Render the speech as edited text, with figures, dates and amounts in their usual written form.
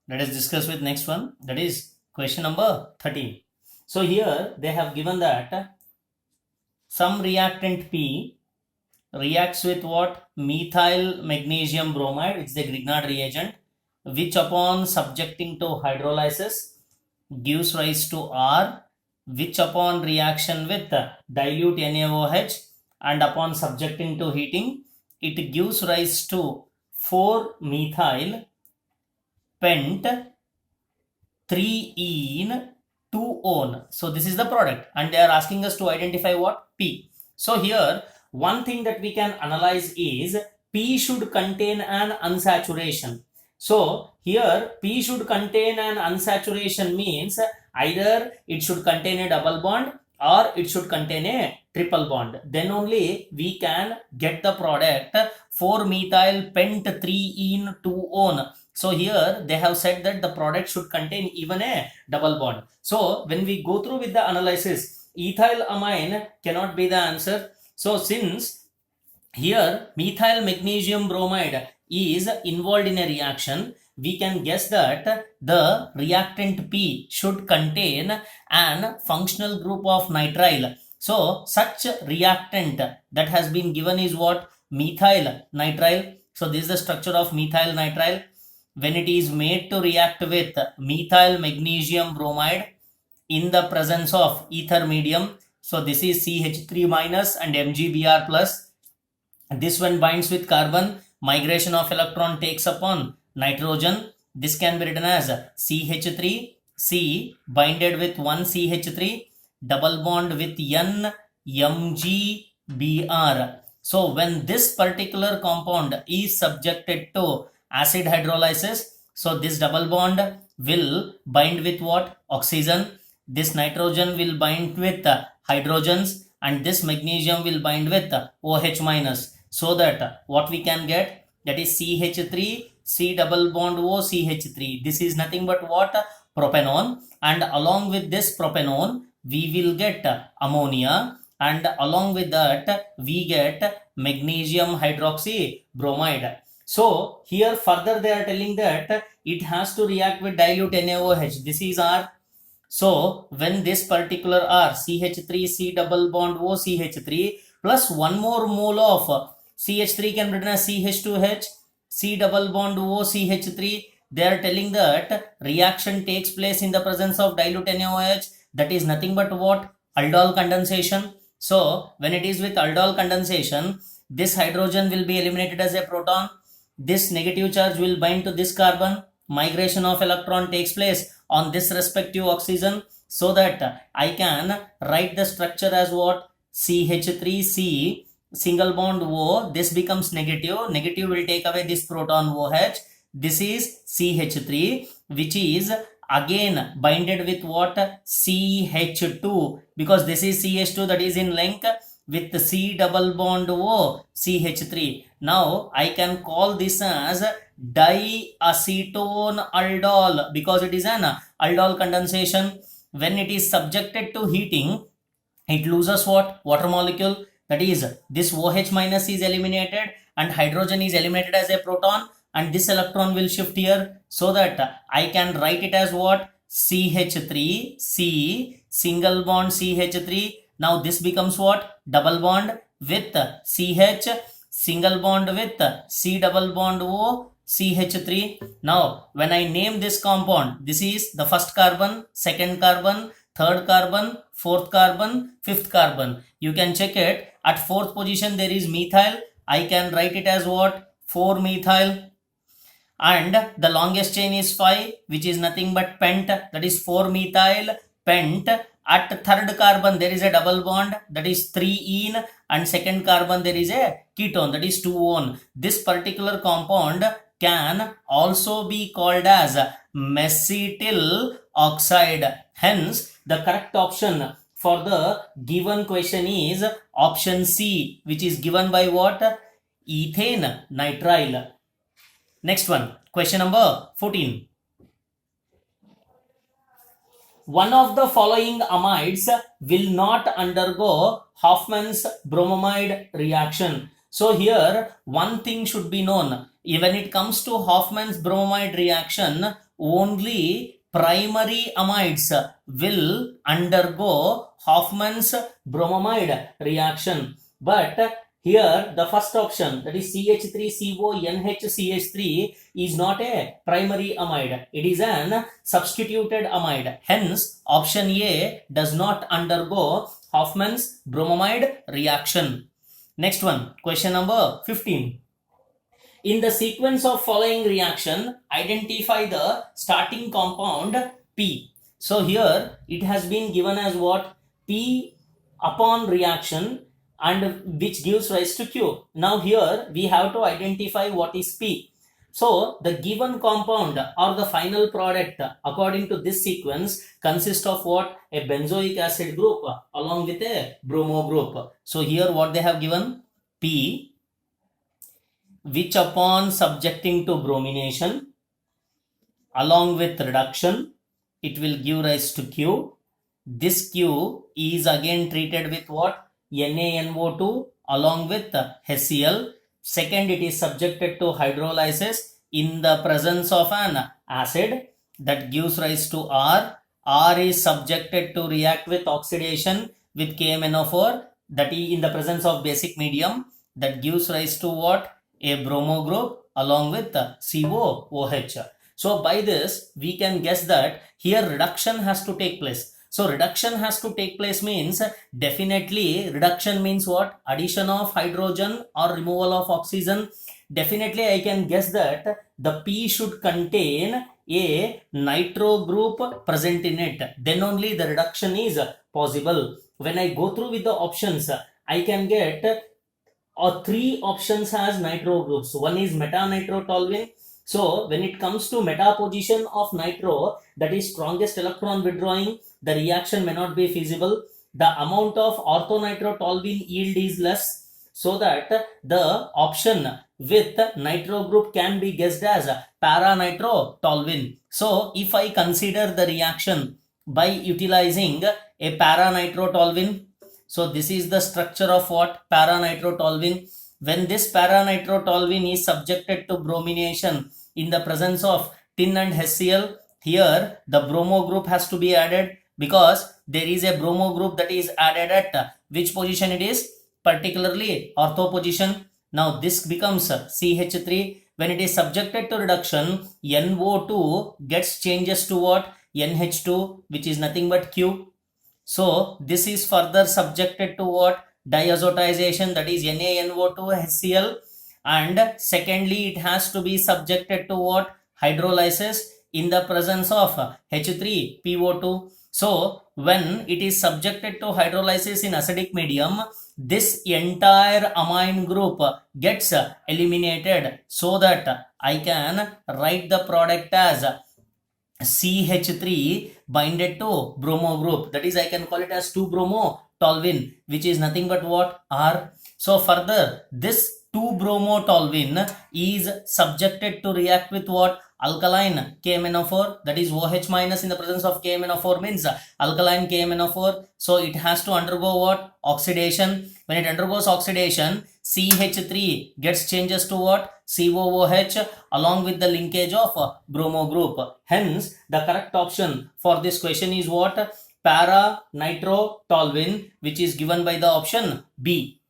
Let us discuss with next one, that is question number 13. So here they have given that some reactant P reacts with what? Methyl magnesium bromide, it's the Grignard reagent, which upon subjecting to hydrolysis gives rise to R, which upon reaction with dilute NaOH and upon subjecting to heating, it gives rise to 4-methyl pent 3-ene 2-one. So this is the product and they are asking us to identify what? P. So here one thing that we can analyze is P should contain an unsaturation. So here P should contain an unsaturation means either it should contain a double bond or it should contain a triple bond. Then only we can get the product 4-methyl pent 3-ene 2-one. So here they have said that the product should contain even a double bond. So when we go through with the analysis, ethylamine cannot be the answer. So since here methyl magnesium bromide is involved in a reaction, we can guess that the reactant P should contain an functional group of nitrile. So such reactant that has been given is what? Methyl nitrile. So this is the structure of methyl nitrile. When it is made to react with methyl magnesium bromide in the presence of ether medium, so this is CH3 minus and MgBr plus. This one binds with carbon, migration of electron takes upon nitrogen. This can be written as CH3, C binded with 1 CH3, double bond with N MgBr. So when this particular compound is subjected to acid hydrolysis, so this double bond will bind with what? Oxygen. This nitrogen will bind with hydrogens and this magnesium will bind with OH minus. So that what we can get, that is CH3, C double bond O CH3. This is nothing but what? Propanone. And along with this propanone, we will get ammonia. And along with that, we get magnesium hydroxy bromide. So here further they are telling that it has to react with dilute NaOH. This is R. So when this particular R, CH3, C double bond O CH3 plus one more mole of CH3 can be written as CH2H, C double bond O CH3. They are telling that reaction takes place in the presence of dilute NaOH. That is nothing but what? Aldol condensation. So when it is with aldol condensation, this hydrogen will be eliminated as a proton. This negative charge will bind to this carbon. Migration of electron takes place on this respective oxygen, so that I can write the structure as what? CH3C single bond O. This becomes negative. Negative will take away this proton OH. This is CH3, which is again binded with what? CH2, because this is CH2 that is in length with C double bond O CH3. Now I can call this as diacetone aldol because it is an aldol condensation. When it is subjected to heating, it loses what? Water molecule. That is, this OH minus is eliminated and hydrogen is eliminated as a proton, and this electron will shift here, so that I can write it as what? CH3C single bond CH3. Now this becomes what? Double bond with CH, single bond with C double bond O CH3. Now when I name this compound, this is the first carbon, second carbon, third carbon, fourth carbon, fifth carbon. You can check it. At fourth position there is methyl. I can write it as what? 4-methyl. And the longest chain is 5, which is nothing but pent, that is 4-methyl pent. At third carbon there is a double bond, that is 3-ene, and second carbon there is a ketone, that is 2-one. This particular compound can also be called as mesetyl oxide. Hence the correct option for the given question is option C, which is given by what? Ethane nitrile. Next one, question number 14. One of the following amides will not undergo Hofmann's bromamide reaction. So here one thing should be known. When it comes to Hofmann's bromamide reaction, only primary amides will undergo Hoffman's bromamide reaction. But here the first option, that is CH3CONHCH3, is not a primary amide. It is an substituted amide. Hence, option A does not undergo Hoffman's bromamide reaction. Next one, question number 15. In the sequence of following reaction, identify the starting compound P. So here it has been given as what? P upon reaction, and which gives rise to Q. Now here we have to identify what is P. So the given compound or the final product according to this sequence consists of what? A benzoic acid group along with a bromo group. So here what they have given? P, which upon subjecting to bromination along with reduction, it will give rise to Q. This Q is again treated with what? NaNO2 along with HCl. Second, it is subjected to hydrolysis in the presence of an acid, that gives rise to R. R is subjected to react with oxidation with KMNO4, that is in the presence of basic medium, that gives rise to what? A bromo group along with COOH. So by this we can guess that here reduction has to take place. So reduction has to take place means definitely reduction means what? Addition of hydrogen or removal of oxygen. Definitely I can guess that the P should contain a nitro group present in it. Then only the reduction is possible. When I go through with the options, I can get three options as nitro groups. One is meta-nitrotoluene. So when it comes to meta position of nitro, that is strongest electron withdrawing, the reaction may not be feasible. The amount of orthonitrotoluene yield is less, so that the option with nitro group can be guessed as para-nitrotoluene. So if I consider the reaction by utilizing a para-nitrotoluene, so this is the structure of what? Para-nitrotoluene. When this para-nitrotoluene is subjected to bromination in the presence of tin and HCl, here the bromo group has to be added, because there is a bromo group that is added at which position it is? Particularly ortho position. Now this becomes CH3. When it is subjected to reduction, NO2 gets changes to what? NH2, which is nothing but Q. So this is further subjected to what? Diazotization, that is NaNO2 HCl. And secondly, it has to be subjected to what? Hydrolysis in the presence of H3PO2. So when it is subjected to hydrolysis in acidic medium, this entire amine group gets eliminated, so that I can write the product as CH3 binded to bromo group, that is I can call it as 2-bromo-toluene, which is nothing but what? R. So further this 2-bromo-toluene is subjected to react with what? Alkaline KMNO4, that is OH minus in the presence of KMNO4 means alkaline KMNO4. So it has to undergo what? Oxidation. When it undergoes oxidation, CH3 gets changes to what? COOH along with the linkage of bromo group. Hence the correct option for this question is what? Para-nitrotoluene, which is given by the option B.